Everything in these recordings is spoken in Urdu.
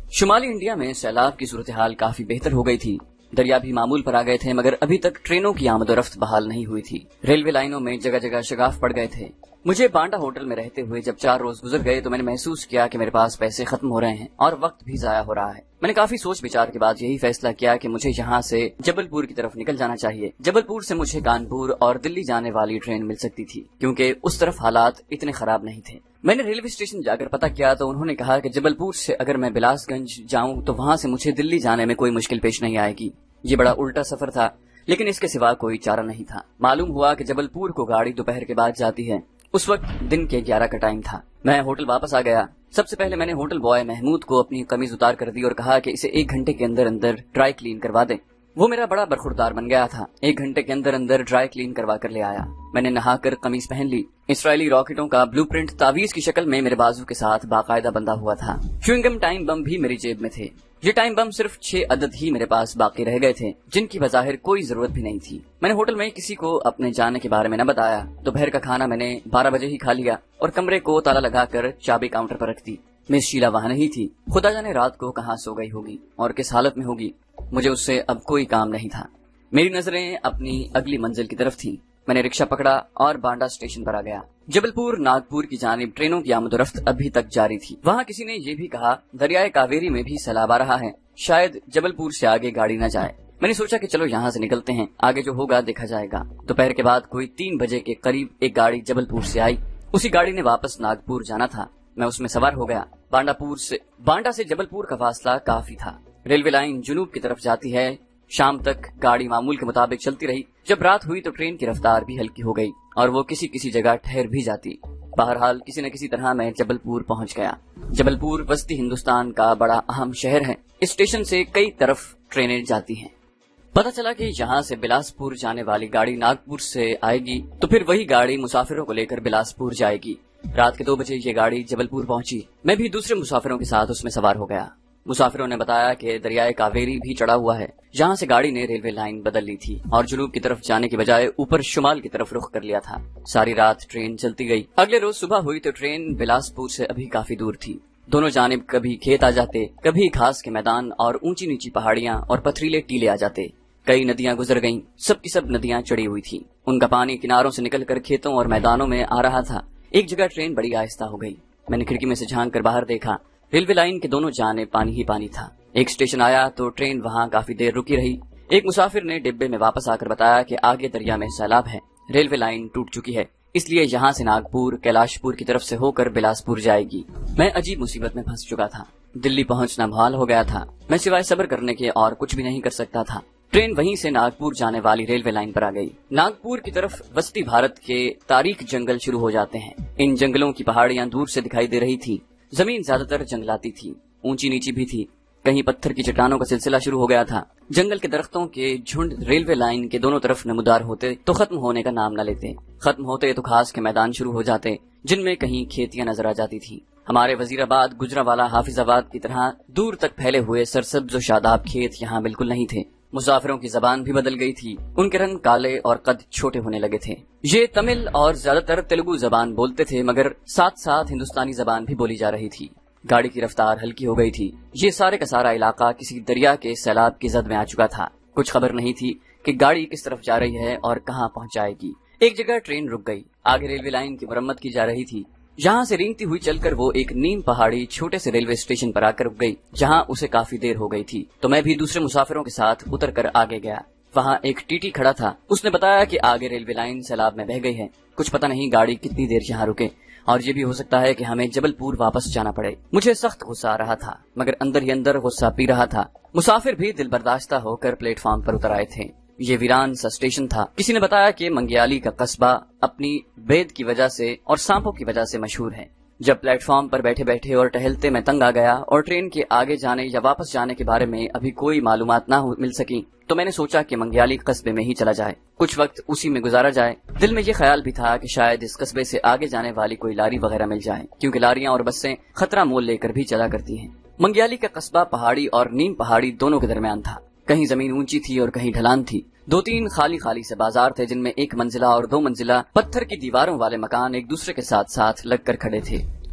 شمالی انڈیا میں سیلاب کی صورتحال کافی بہتر ہو گئی تھی۔ دریا بھی معمول پر آ گئے تھے، مگر ابھی تک ٹرینوں کی آمد و رفت بحال نہیں ہوئی تھی۔ ریلوے لائنوں میں جگہ جگہ شگاف پڑ گئے تھے۔ مجھے بانڈا ہوٹل میں رہتے ہوئے جب 4 روز گزر گئے تو میں نے محسوس کیا کہ میرے پاس پیسے ختم ہو رہے ہیں اور وقت بھی ضائع ہو رہا ہے۔ میں نے کافی سوچ بچار کے بعد یہی فیصلہ کیا کہ مجھے یہاں سے جبل پور کی طرف نکل جانا چاہیے۔ جبل پور سے مجھے کانپور اور دلی جانے والی ٹرین مل سکتی تھی، کیونکہ اس طرف حالات اتنے خراب نہیں تھے۔ میں نے ریلوے اسٹیشن جا کر پتہ کیا تو انہوں نے کہا کہ جبل پور سے اگر میں بلاس گنج جاؤں تو وہاں سے مجھے دلی جانے میں کوئی مشکل پیش نہیں آئے گی۔ یہ بڑا الٹا سفر تھا، لیکن اس کے سوا کوئی چارہ نہیں تھا۔ معلوم ہوا کہ جبل پور کو گاڑی دوپہر کے بعد جاتی ہے۔ اس وقت دن کے 11 کا ٹائم تھا۔ میں ہوٹل واپس آ گیا۔ سب سے پہلے میں نے ہوٹل بوائے محمود کو اپنی قمیض اتار کر دی اور کہا کہ اسے 1 گھنٹے کے اندر اندر ڈرائی کلین کروا دیں۔ وہ میرا بڑا برخوردار بن گیا تھا۔ 1 گھنٹے کے اندر اندر ڈرائی کلین کروا کر لے آیا۔ میں نے نہا کر قمیض پہن لی۔ اسرائیلی راکٹوں کا بلو پرنٹ تعویذ کی شکل میں میرے بازو کے ساتھ باقاعدہ بندھا ہوا تھا۔ چیونگم ٹائم بم بھی میری جیب میں تھے۔ یہ ٹائم بم صرف 6 عدد ہی میرے پاس باقی رہ گئے تھے، جن کی بظاہر کوئی ضرورت بھی نہیں تھی۔ میں نے ہوٹل میں کسی کو اپنے جانے کے بارے میں نہ بتایا۔ دوپہر کا کھانا میں نے 12 بجے ہی کھا لیا اور کمرے کو تالا لگا کر چابی کاؤنٹر پر رکھ دی۔ مس شیلا وہاں نہیں تھی۔ خدا جانے رات کو کہاں سو گئی ہوگی اور کس حالت میں ہوگی۔ مجھے اس سے اب کوئی کام نہیں تھا۔ میری نظریں اپنی اگلی منزل کی طرف تھیں۔ میں نے رکشہ پکڑا اور بانڈا اسٹیشن پر آ گیا۔ جبل پور ناگپور کی جانب ٹرینوں کی آمد و رفت ابھی تک جاری تھی۔ وہاں کسی نے یہ بھی کہا دریائے کاویری میں بھی سیلاب آ رہا ہے، شاید جبل پور سے آگے گاڑی نہ جائے۔ میں نے سوچا کہ چلو یہاں سے نکلتے ہیں، آگے جو ہوگا دیکھا جائے گا۔ دوپہر کے بعد کوئی 3 بجے کے قریب ایک گاڑی جبل پور سے آئی۔ اسی گاڑی نے واپس ناگپور جانا تھا۔ میں اس میں سوار ہو گیا۔ بانڈا سے جبل پور کا فاصلہ کافی تھا۔ ریلوے لائن جنوب کی طرف جاتی ہے۔ شام تک گاڑی معمول کے مطابق چلتی رہی۔ جب رات ہوئی تو ٹرین کی رفتار بھی ہلکی ہو گئی اور وہ کسی جگہ ٹھہر بھی جاتی۔ بہرحال کسی نہ کسی طرح میں جبل پور پہنچ گیا۔ جبل پور وسطی ہندوستان کا بڑا اہم شہر ہے۔ اس اسٹیشن سے کئی طرف ٹرینیں جاتی ہیں۔ پتہ چلا کہ یہاں سے بلاسپور جانے والی گاڑی ناگپور سے آئے گی تو پھر وہی گاڑی مسافروں کو لے کر بلاسپور جائے گی۔ رات کے 2 بجے یہ گاڑی جبل پور پہنچی۔ میں بھی دوسرے مسافروں کے ساتھ اس میں سوار ہو گیا۔ مسافروں نے بتایا کہ دریائے کاویری بھی چڑھا ہوا ہے۔ یہاں سے گاڑی نے ریلوے لائن بدل لی تھی اور جنوب کی طرف جانے کی بجائے اوپر شمال کی طرف رخ کر لیا تھا۔ ساری رات ٹرین چلتی گئی۔ اگلے روز صبح ہوئی تو ٹرین بلاسپور سے ابھی کافی دور تھی۔ دونوں جانب کبھی کھیت آ جاتے، کبھی گھاس کے میدان اور اونچی نیچی پہاڑیاں اور پتھریلے ٹیلے آ جاتے۔ کئی ندیاں گزر گئیں، سب کی سب ندیاں چڑھی ہوئی تھیں۔ ان کا پانی کناروں سے نکل کر کھیتوں اور میدانوں میں آ رہا تھا۔ ایک جگہ ٹرین بڑی آہستہ ہو گئی۔ میں نے کھڑکی میں سے جھانک کر باہر دیکھا۔ ریلوے لائن کے دونوں جانب پانی ہی پانی تھا۔ ایک اسٹیشن آیا تو ٹرین وہاں کافی دیر رکی رہی۔ ایک مسافر نے ڈبے میں واپس آ کر بتایا کہ آگے دریا میں سیلاب ہے، ریلوے لائن ٹوٹ چکی ہے، اس لیے یہاں سے ناگپور کیلاش پور کی طرف سے ہو کر بلاسپور جائے گی۔ میں عجیب مصیبت میں پھنس چکا تھا۔ دلی پہنچنا محال ہو گیا تھا۔ میں سوائے صبر کرنے کے اور کچھ بھی نہیں کر سکتا تھا۔ ٹرین وہیں سے ناگپور جانے والی ریلوے لائن پر آ گئی۔ ناگپور کی طرف وسطی بھارت کے تاریک جنگل شروع ہو جاتے ہیں۔ ان جنگلوں کی پہاڑیاں دور سے دکھائی دے رہی تھی۔ زمین زیادہ تر جنگلاتی تھی، اونچی نیچی بھی تھی۔ کہیں پتھر کی چٹانوں کا سلسلہ شروع ہو گیا تھا۔ جنگل کے درختوں کے جھنڈ ریلوے لائن کے دونوں طرف نمودار ہوتے تو ختم ہونے کا نام نہ لیتے۔ ختم ہوتے تو گھاس کے میدان شروع ہو جاتے، جن میں کہیں کھیتیاں نظر آ جاتی تھی۔ ہمارے وزیر آباد، گجرانوالہ، حافظ آباد کی طرح دور تک پھیلے ہوئے سرسبز و شاداب کھیت یہاں بالکل نہیں تھے۔ مسافروں کی زبان بھی بدل گئی تھی۔ ان کے رنگ کالے اور قد چھوٹے ہونے لگے تھے۔ یہ تمل اور زیادہ تر تیلگو زبان بولتے تھے، مگر ساتھ ساتھ ہندوستانی زبان بھی بولی جا رہی تھی۔ گاڑی کی رفتار ہلکی ہو گئی تھی۔ یہ سارے کا سارا علاقہ کسی دریا کے سیلاب کی زد میں آ چکا تھا۔ کچھ خبر نہیں تھی کہ گاڑی کس طرف جا رہی ہے اور کہاں پہنچ جائے گی۔ ایک جگہ ٹرین رک گئی۔ آگے ریلوے لائن کی مرمت کی جا رہی تھی۔ یہاں سے رینگتی ہوئی چل کر وہ ایک نیم پہاڑی چھوٹے سے ریلوے اسٹیشن پر آ کر رک گئی، جہاں اسے کافی دیر ہو گئی تھی۔ تو میں بھی دوسرے مسافروں کے ساتھ اتر کر آگے گیا۔ وہاں ایک ٹی ٹی کھڑا تھا۔ اس نے بتایا کہ آگے ریلوے لائن سیلاب میں بہہ گئی ہے۔ کچھ پتہ نہیں گاڑی کتنی دیر یہاں رکے، اور یہ بھی ہو سکتا ہے کہ ہمیں جبل پور واپس جانا پڑے۔ مجھے سخت غصہ آ رہا تھا، مگر اندر ہی اندر غصہ پی رہا تھا۔ مسافر بھی دل برداشتہ ہو کر پلیٹ فارم پر اتر آئے تھے۔ یہ ویران سا اسٹیشن تھا۔ کسی نے بتایا کہ منگیالی کا قصبہ اپنی بید کی وجہ سے اور سانپوں کی وجہ سے مشہور ہے۔ جب پلیٹ فارم پر بیٹھے بیٹھے اور ٹہلتے میں تنگ آ گیا اور ٹرین کے آگے جانے یا واپس جانے کے بارے میں ابھی کوئی معلومات نہ مل سکی تو میں نے سوچا کہ منگیالی قصبے میں ہی چلا جائے، کچھ وقت اسی میں گزارا جائے۔ دل میں یہ خیال بھی تھا کہ شاید اس قصبے سے آگے جانے والی کوئی لاری وغیرہ مل جائے، کیونکہ لاریاں اور بسیں خطرہ مول لے کر بھی چلا کرتی ہیں۔ منگیالی کا قصبہ پہاڑی اور نیم پہاڑی دونوں کے درمیان تھا۔ کہیں زمین اونچی تھی اور کہیں ڈھلان تھی۔ 2-3 خالی سے بازار تھے، جن میں 1 منزلہ اور 2 منزلہ پتھر کی دیواروں والے مکان ایک دوسرے کے ساتھ ساتھ لگ کر کھڑے تھے۔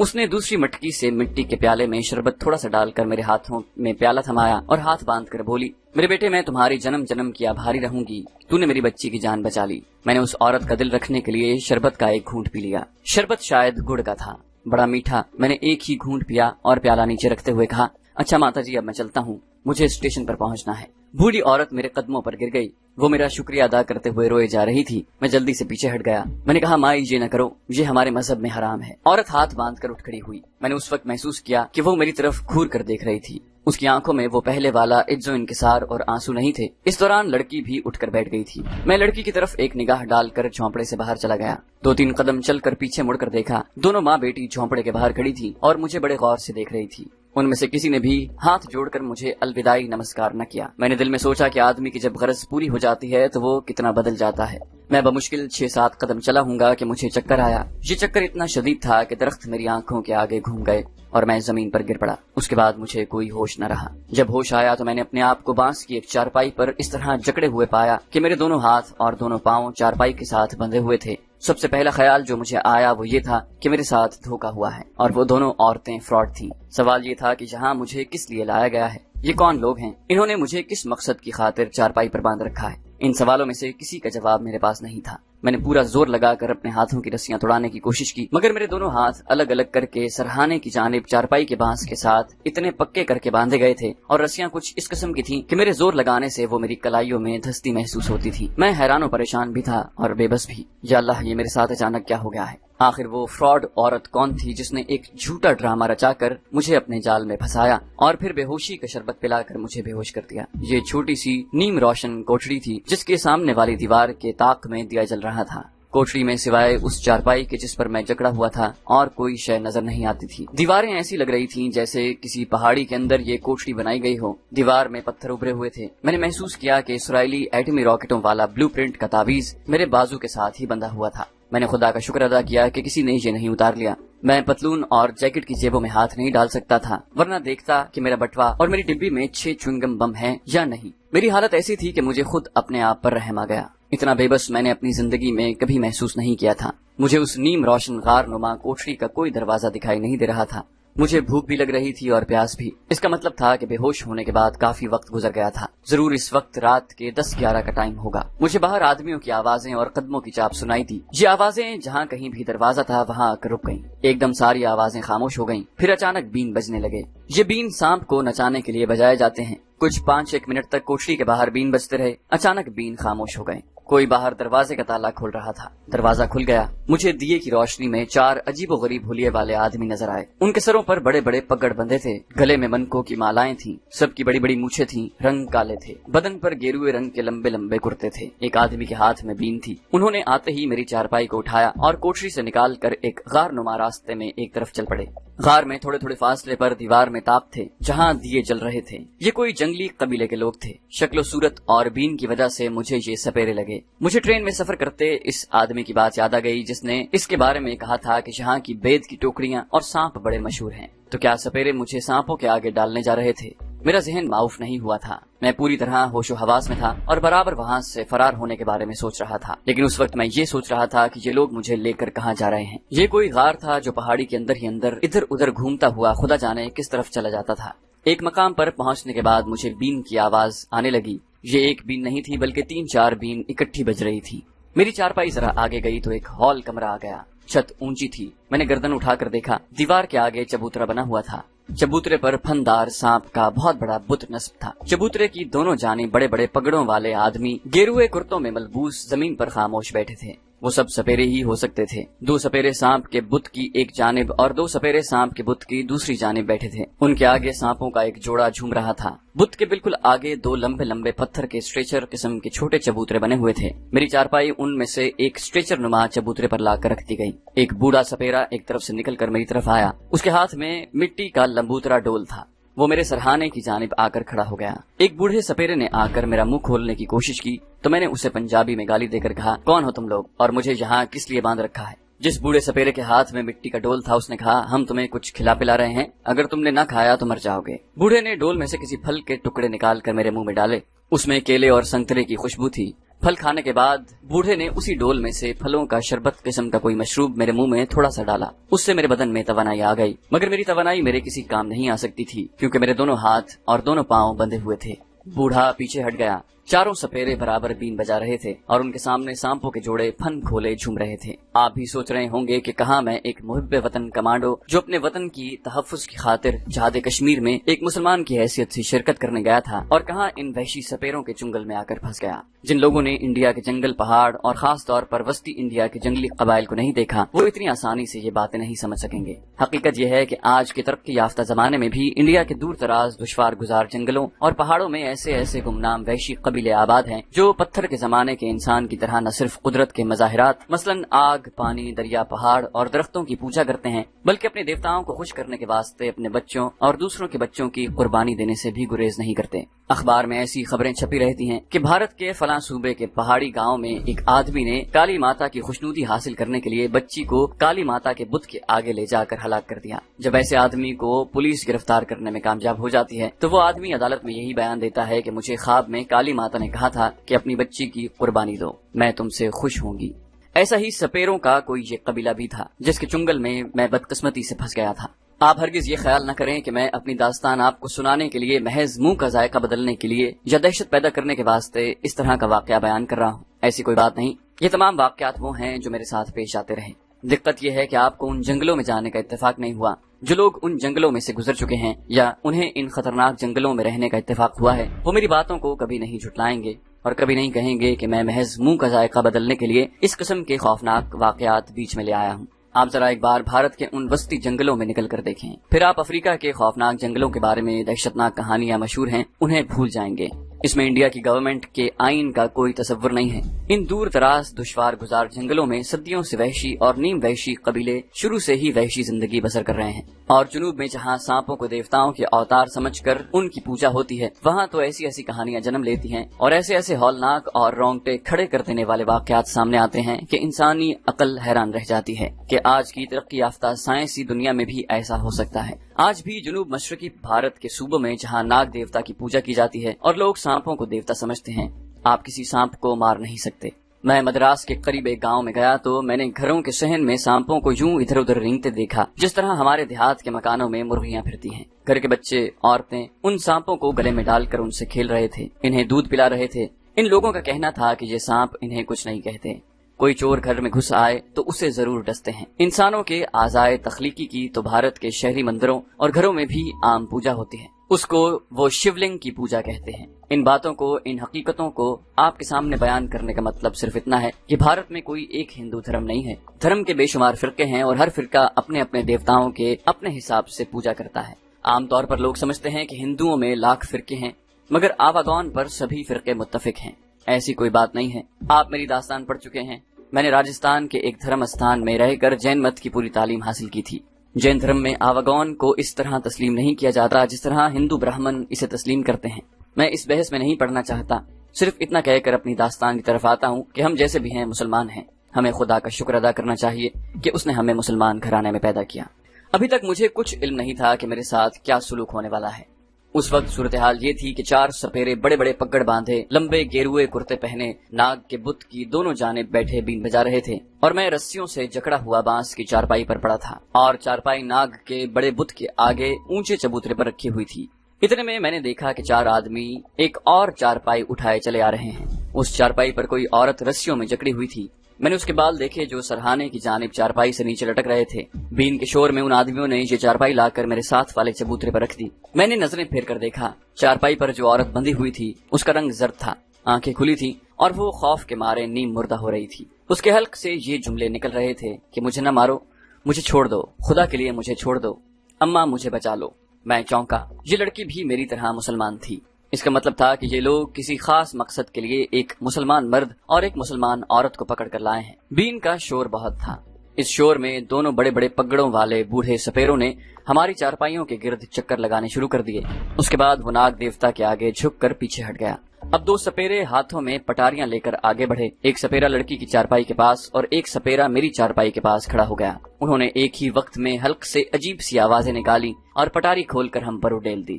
اس نے دوسری مٹکی سے مٹی کے پیالے میں شربت تھوڑا سا ڈال کر میرے ہاتھوں میں پیالہ تھمایا اور ہاتھ باندھ کر بولی، میرے بیٹے میں تمہاری جنم جنم کی آبھاری رہوں گی، تو نے میری بچی کی جان بچا لی۔ میں نے اس عورت کا دل رکھنے کے لیے شربت کا ایک گھونٹ پی لیا۔ شربت شاید گڑ کا تھا، بڑا میٹھا۔ میں نے ایک ہی گھونٹ پیا اور پیالہ نیچے رکھتے ہوئے کہا، اچھا ماتا جی اب میں چلتا ہوں، مجھے اسٹیشن پر پہنچنا ہے۔ بوڑھی عورت میرے قدموں پر گر گئی، وہ میرا شکریہ ادا کرتے ہوئے روئے جا رہی تھی۔ میں جلدی سے پیچھے ہٹ گیا۔ میں نے کہا، مائی یہ نہ کرو، یہ ہمارے مذہب میں حرام ہے۔ عورت ہاتھ باندھ کر اٹھ کھڑی ہوئی۔ میں نے اس وقت محسوس کیا کہ وہ میری طرف گھور کر دیکھ رہی تھی۔ اس کی آنکھوں میں وہ پہلے والا عجز و انکسار اور آنسو نہیں تھے۔ اس دوران لڑکی بھی اٹھ کر بیٹھ گئی تھی۔ میں لڑکی کی طرف ایک نگاہ ڈال کر جھونپڑے سے باہر چلا گیا۔ 2-3 قدم چل کر پیچھے مڑ کر دیکھا، دونوں ماں بیٹی جھونپڑے کے باہر کھڑی تھی اور مجھے بڑے غور سے دیکھ رہی تھی۔ ان میں سے کسی نے بھی ہاتھ جوڑ کر مجھے الوداعی نمسکار نہ کیا۔ میں نے دل میں سوچا کہ آدمی کی جب غرض پوری ہو جاتی ہے تو وہ کتنا بدل جاتا ہے۔ میں بمشکل 6-7 قدم چلا ہوں گا کہ مجھے چکر آیا۔ یہ چکر اتنا شدید تھا کہ درخت میری آنکھوں کے آگے گھوم گئے اور میں زمین پر گر پڑا۔ اس کے بعد مجھے کوئی ہوش نہ رہا۔ جب ہوش آیا تو میں نے اپنے آپ کو بانس کی ایک چارپائی پر اس طرح جکڑے ہوئے پایا کہ میرے دونوں ہاتھ اور دونوں پاؤں چارپائی کے ساتھ بندھے ہوئے تھے۔ سب سے پہلا خیال جو مجھے آیا وہ یہ تھا کہ میرے ساتھ دھوکا ہوا ہے اور وہ دونوں عورتیں فراڈ تھیں۔ سوال یہ تھا کہ یہاں مجھے کس لیے لایا گیا ہے؟ یہ کون لوگ ہیں؟ انہوں نے مجھے کس مقصد کی خاطر چارپائی پر باندھ رکھا ہے؟ ان سوالوں میں سے کسی کا جواب میرے پاس نہیں تھا۔ میں نے پورا زور لگا کر اپنے ہاتھوں کی رسیاں توڑانے کی کوشش کی، مگر میرے دونوں ہاتھ الگ الگ کر کے سرہانے کی جانب چارپائی کے بانس کے ساتھ اتنے پکے کر کے باندھے گئے تھے اور رسیاں کچھ اس قسم کی تھیں کہ میرے زور لگانے سے وہ میری کلائیوں میں دھستی محسوس ہوتی تھی۔ میں حیران و پریشان بھی تھا اور بے بس بھی۔ یا اللہ، یہ میرے ساتھ اچانک کیا ہو گیا ہے؟ آخر وہ فراڈ عورت کون تھی جس نے ایک جھوٹا ڈرامہ رچا کر مجھے اپنے جال میں پھنسایا اور پھر بے ہوشی کا شربت پلا کر مجھے بے ہوش کر دیا؟ یہ چھوٹی سی نیم روشن کوٹڑی تھی جس کے سامنے والی دیوار کے طاق میں دیا جل رہا تھا۔ کوٹڑی میں سوائے اس چارپائی کے جس پر میں جکڑا ہوا تھا اور کوئی شے نظر نہیں آتی تھی۔ دیواریں ایسی لگ رہی تھیں جیسے کسی پہاڑی کے اندر یہ کوٹڑی بنائی گئی ہو۔ دیوار میں پتھر ابھرے ہوئے تھے۔ میں نے محسوس کیا کہ اسرائیلی ایٹمی راکٹوں والا بلو پرنٹ کا تعویذ میرے بازو کے ساتھ ہی بندھا ہوا تھا۔ میں نے خدا کا شکر ادا کیا کہ کسی نے یہ نہیں اتار لیا۔ میں پتلون اور جیکٹ کی جیبوں میں ہاتھ نہیں ڈال سکتا تھا، ورنہ دیکھتا کہ میرا بٹوا اور میری ڈبی میں 6 چوئنگم بم ہیں یا نہیں۔ میری حالت ایسی تھی کہ مجھے خود اپنے آپ پر رحم آ گیا۔ اتنا بے بس میں نے اپنی زندگی میں کبھی محسوس نہیں کیا تھا۔ مجھے اس نیم روشن غار نما کوٹڑی کا کوئی دروازہ دکھائی نہیں دے رہا تھا۔ مجھے بھوک بھی لگ رہی تھی اور پیاس بھی۔ اس کا مطلب تھا کہ بے ہوش ہونے کے بعد کافی وقت گزر گیا تھا۔ ضرور اس وقت رات کے 10-11 کا ٹائم ہوگا۔ مجھے باہر آدمیوں کی آوازیں اور قدموں کی چاپ سنائی دی۔ یہ آوازیں جہاں کہیں بھی دروازہ تھا وہاں آ کر رک گئیں۔ ایک دم ساری آوازیں خاموش ہو گئیں۔ پھر اچانک بین بجنے لگے۔ یہ بین سانپ کو نچانے کے لیے بجائے جاتے ہیں۔ کچھ 5-1 منٹ تک کوٹڑی کے باہر بین بجتے رہے۔ اچانک بین خاموش ہو گئے۔ کوئی باہر دروازے کا تالا کھول رہا تھا۔ دروازہ کھل گیا۔ مجھے دیے کی روشنی میں 4 عجیب و غریب حلیے والے آدمی نظر آئے۔ ان کے سروں پر بڑے بڑے پگڑ بندھے تھے، گلے میں منکوں کی مالائیں تھیں، سب کی بڑی بڑی مونچھیں تھیں، رنگ کالے تھے، بدن پر گیروئے رنگ کے لمبے لمبے کرتے تھے۔ ایک آدمی کے ہاتھ میں بین تھی۔ انہوں نے آتے ہی میری چارپائی کو اٹھایا اور کوٹڑی سے نکال کر ایک غار نما راستے میں ایک طرف چل پڑے۔ غار میں تھوڑے تھوڑے فاصلے پر دیوار میں تاپ تھے جہاں دیے جل رہے تھے۔ یہ کوئی جنگلی قبیلے کے لوگ تھے۔ شکل و صورت اور بین کی وجہ سے مجھے یہ سپیرے لگے۔ مجھے ٹرین میں سفر کرتے اس آدمی کی بات یاد آ گئی جس نے اس کے بارے میں کہا تھا کہ یہاں کی بید کی ٹوکریاں اور سانپ بڑے مشہور ہیں۔ تو کیا سپیرے مجھے سانپوں کے آگے ڈالنے جا رہے تھے؟ میرا ذہن معاف نہیں ہوا تھا۔ میں پوری طرح ہوش و حواس میں تھا اور برابر وہاں سے فرار ہونے کے بارے میں سوچ رہا تھا، لیکن اس وقت میں یہ سوچ رہا تھا کہ یہ لوگ مجھے لے کر کہاں جا رہے ہیں۔ یہ کوئی غار تھا جو پہاڑی کے اندر ہی اندر ادھر ادھر گھومتا ہوا خدا جانے کس طرف چلا جاتا تھا۔ ایک مقام پر پہنچنے کے بعد مجھے بین کی آواز آنے لگی۔ یہ ایک بین نہیں تھی بلکہ 3-4 بین اکٹھی بج رہی تھی۔ میری چارپائی ذرا آگے گئی تو ایک ہال کمرہ آ گیا۔ چھت اونچی تھی۔ میں نے گردن اٹھا کر دیکھا، دیوار کے آگے چبوترا بنا ہوا تھا۔ چبوترے پر پھندار سانپ کا بہت بڑا بت نصب تھا۔ چبوترے کی دونوں جانب بڑے بڑے پگڑوں والے آدمی گیروئے کرتوں میں ملبوس زمین پر خاموش بیٹھے تھے۔ وہ سب سپیرے ہی ہو سکتے تھے۔ 2 سپیرے سانپ کے بت کی ایک جانب اور 2 سپیرے سانپ کے بت کی دوسری جانب بیٹھے تھے۔ ان کے آگے سانپوں کا ایک جوڑا جھوم رہا تھا۔ بت کے بالکل آگے 2 لمبے لمبے پتھر کے اسٹریچر قسم کے چھوٹے چبوترے بنے ہوئے تھے۔ میری چارپائی ان میں سے ایک اسٹریچر نما چبوترے پر لا کر رکھ دی گئی۔ ایک بوڑھا سپیرا ایک طرف سے نکل کر میری طرف آیا۔ اس کے ہاتھ میں مٹی کا لمبوترا ڈول تھا۔ وہ میرے سرہانے کی جانب آ کر کھڑا ہو گیا۔ ایک بوڑھے سپیرے نے آ کر میرا منہ کھولنے کی کوشش کی تو میں نے اسے پنجابی میں گالی دے کر کہا، کون ہو تم لوگ اور مجھے یہاں کس لیے باندھ رکھا ہے؟ جس بوڑھے سپیرے کے ہاتھ میں مٹی کا ڈول تھا اس نے کہا، ہم تمہیں کچھ کھلا پلا رہے ہیں، اگر تم نے نہ کھایا تو مر جاؤ گے۔ بوڑھے نے ڈول میں سے کسی پھل کے ٹکڑے نکال کر میرے منہ میں ڈالے۔ اس میں کیلے اور سنترے کی خوشبو تھی۔ پھل کھانے کے بعد بوڑھے نے اسی ڈول میں سے پھلوں کا شربت قسم کا کوئی مشروب میرے منہ میں تھوڑا سا ڈالا۔ اس سے میرے بدن میں توانائی آ گئی، مگر میری توانائی میرے کسی کام نہیں آ سکتی تھی کیونکہ میرے دونوں ہاتھ اور دونوں پاؤں بندھے ہوئے تھے۔ بوڑھا پیچھے ہٹ گیا۔ چاروں سپیرے برابر بین بجا رہے تھے اور ان کے سامنے سانپوں کے جوڑے پھن کھولے جھوم رہے تھے۔ آپ بھی سوچ رہے ہوں گے کہ کہاں میں ایک محب وطن کمانڈو جو اپنے وطن کی تحفظ کی خاطر جہاد کشمیر میں ایک مسلمان کی حیثیت سے شرکت کرنے گیا تھا، اور کہاں ان وحشی سپیروں کے چنگل میں آ کر پھنس گیا۔ جن لوگوں نے انڈیا کے جنگل، پہاڑ اور خاص طور پر وسطی انڈیا کے جنگلی قبائل کو نہیں دیکھا، وہ اتنی آسانی سے یہ باتیں نہیں سمجھ سکیں گے۔ حقیقت یہ ہے کہ آج کے ترقی یافتہ زمانے میں بھی انڈیا کے دور دراز دشوار گزار جنگلوں اور پہاڑوں میں ایسے ایسے گمنام وحشی قبیلے آباد ہیں جو پتھر کے زمانے کے انسان کی طرح نہ صرف قدرت کے مظاہرات مثلاً آگ، پانی، دریا، پہاڑ اور درختوں کی پوجا کرتے ہیں، بلکہ اپنے دیوتاؤں کو خوش کرنے کے واسطے اپنے بچوں اور دوسروں کے بچوں کی قربانی دینے سے بھی گریز نہیں کرتے۔ اخبار میں ایسی خبریں چھپی رہتی ہیں کہ بھارت کے فلاں صوبے کے پہاڑی گاؤں میں ایک آدمی نے کالی ماتا کی خوشنودی حاصل کرنے کے لیے بچی کو کالی ماتا کے بت کے آگے لے جا کر ہلاک کر دیا۔ جب ایسے آدمی کو پولیس گرفتار کرنے میں کامیاب ہو جاتی ہے تو وہ آدمی عدالت میں یہی بیان دیتا ہے کہ مجھے خواب میں کالی ماتا نے کہا تھا کہ اپنی بچی کی قربانی دو، میں تم سے خوش ہوں گی۔ ایسا ہی سپیروں کا کوئی یہ قبیلہ بھی تھا جس کے چنگل میں میں بدقسمتی سے پھنس گیا تھا۔ آپ ہرگز یہ خیال نہ کریں کہ میں اپنی داستان آپ کو سنانے کے لیے، محض منہ کا ذائقہ بدلنے کے لیے یا دہشت پیدا کرنے کے واسطے اس طرح کا واقعہ بیان کر رہا ہوں۔ ایسی کوئی بات نہیں، یہ تمام واقعات وہ ہیں جو میرے ساتھ پیش آتے رہے۔ دقت یہ ہے کہ آپ کو ان جنگلوں میں جانے کا اتفاق نہیں ہوا۔ جو لوگ ان جنگلوں میں سے گزر چکے ہیں یا انہیں ان خطرناک جنگلوں میں رہنے کا اتفاق ہوا ہے، وہ میری باتوں کو کبھی نہیں جھٹلائیں گے اور کبھی نہیں کہیں گے کہ میں محض منہ کا ذائقہ بدلنے کے لیے اس قسم کے خوفناک واقعات بیچ میں لے آیا ہوں۔ آپ ذرا ایک بار بھارت کے ان وسطی جنگلوں میں نکل کر دیکھیں، پھر آپ افریقہ کے خوفناک جنگلوں کے بارے میں دہشتناک کہانیاں مشہور ہیں انہیں بھول جائیں گے۔ اس میں انڈیا کی گورنمنٹ کے آئین کا کوئی تصور نہیں ہے۔ ان دور دراز دشوار گزار جنگلوں میں صدیوں سے وحشی اور نیم وحشی قبیلے شروع سے ہی وحشی زندگی بسر کر رہے ہیں، اور جنوب میں جہاں سانپوں کو دیوتاؤں کے اوتار سمجھ کر ان کی پوجا ہوتی ہے، وہاں تو ایسی ایسی کہانیاں جنم لیتی ہیں اور ایسے ایسے ہولناک اور رونگٹے کھڑے کر دینے والے واقعات سامنے آتے ہیں کہ انسانی عقل حیران رہ جاتی ہے کہ آج کی ترقی یافتہ سائنسی دنیا میں بھی ایسا ہو سکتا ہے۔ آج بھی جنوب مشرقی بھارت کے صوبوں میں جہاں ناگ دیوتا کی پوجا کی جاتی ہے اور لوگ سانپوں کو دیوتا سمجھتے ہیں، آپ کسی سانپ کو مار نہیں سکتے۔ میں مدراس کے قریب ایک گاؤں میں گیا تو میں نے گھروں کے صحن میں سانپوں کو یوں ادھر ادھر رینگتے دیکھا جس طرح ہمارے دیہات کے مکانوں میں مرغیاں پھرتی ہیں۔ گھر کے بچے، عورتیں ان سانپوں کو گلے میں ڈال کر ان سے کھیل رہے تھے، انہیں دودھ پلا رہے تھے۔ ان لوگوں کا کہنا تھا کہ یہ سانپ انہیں کچھ نہیں کہتے، کوئی چور گھر میں گھس آئے تو اسے ضرور ڈستے ہیں۔ انسانوں کے اعضائے تخلیقی کی تو بھارت کے شہری مندروں اور گھروں میں بھی عام پوجا ہوتی ہے، اس کو وہ شیولنگ کی پوجا کہتے ہیں۔ ان باتوں کو، ان حقیقتوں کو آپ کے سامنے بیان کرنے کا مطلب صرف اتنا ہے کہ بھارت میں کوئی ایک ہندو دھرم نہیں ہے، دھرم کے بے شمار فرقے ہیں اور ہر فرقہ اپنے اپنے دیوتاؤں کے اپنے حساب سے پوجا کرتا ہے۔ عام طور پر لوگ سمجھتے ہیں کہ ہندوؤں میں لاکھ فرقے ہیں، مگر آواگون پر سبھی فرقے متفق ہیں۔ ایسی کوئی بات نہیں ہے۔ آپ میری داستان پڑھ چکے ہیں۔ میں نے راجستھان کے ایک دھرم استھان میں رہ کر جین مت کی پوری تعلیم حاصل کی تھی۔ جین دھرم میں آواگون کو اس طرح تسلیم نہیں کیا جاتا جس طرح ہندو برہمن اسے تسلیم کرتے ہیں۔ میں اس بحث میں نہیں پڑھنا چاہتا، صرف اتنا کہہ کر اپنی داستان کی طرف آتا ہوں کہ ہم جیسے بھی ہیں مسلمان ہیں، ہمیں خدا کا شکر ادا کرنا چاہیے کہ اس نے ہمیں مسلمان گھرانے میں پیدا کیا۔ ابھی تک مجھے کچھ علم نہیں تھا کہ میرے ساتھ کیا سلوک ہونے والا ہے۔ اس وقت صورتحال یہ تھی کہ 4 سپیرے بڑے بڑے پگڑ باندھے، لمبے گیروئے کرتے پہنے، ناگ کے بت کی دونوں جانب بیٹھے بین بجا رہے تھے، اور میں رسیوں سے جکڑا ہوا بانس کی چارپائی پر پڑا تھا، اور چارپائی ناگ کے بڑے بت کے آگے اونچے چبوترے پر رکھی ہوئی تھی۔ اتنے میں نے دیکھا کہ 4 آدمی ایک اور چارپائی اٹھائے چلے آ رہے ہیں۔ اس چارپائی پر کوئی عورت رسیوں میں جکڑی ہوئی تھی۔ میں نے اس کے بال دیکھے جو سرہانے کی جانب چارپائی سے نیچے لٹک رہے تھے۔ بین کے شور میں ان آدمیوں نے یہ چارپائی لا کر میرے ساتھ والے چبوترے پر رکھ دی۔ میں نے نظریں پھیر کر دیکھا، چارپائی پر جو عورت بندھی ہوئی تھی اس کا رنگ زرد تھا، آنکھیں کھلی تھی اور وہ خوف کے مارے نیم مردہ ہو رہی تھی۔ اس کے حلق سے یہ جملے نکل رہے تھے کہ مجھے نہ مارو، مجھے چھوڑ دو، خدا کے لیے مجھے چھوڑ دو، اماں مجھے بچا لو۔ میں چونکا۔ یہ لڑکی بھی میری طرح مسلمان تھی۔ اس کا مطلب تھا کہ یہ لوگ کسی خاص مقصد کے لیے ایک مسلمان مرد اور ایک مسلمان عورت کو پکڑ کر لائے ہیں۔ بین کا شور بہت تھا۔ اس شور میں دونوں بڑے بڑے پگڑوں والے بوڑھے سپیروں نے ہماری چارپائیوں کے گرد چکر لگانے شروع کر دیے۔ اس کے بعد وہ ناگ دیوتا کے آگے جھک کر پیچھے ہٹ گیا۔ اب 2 سپیرے ہاتھوں میں پٹاریاں لے کر آگے بڑھے۔ ایک سپیرا لڑکی کی چارپائی کے پاس اور ایک سپیرا میری چارپائی کے پاس کھڑا ہو گیا۔ انہوں نے ایک ہی وقت میں حلق سے عجیب سی آوازیں نکالی اور پٹاری کھول کر ہم پر اڈیل دی۔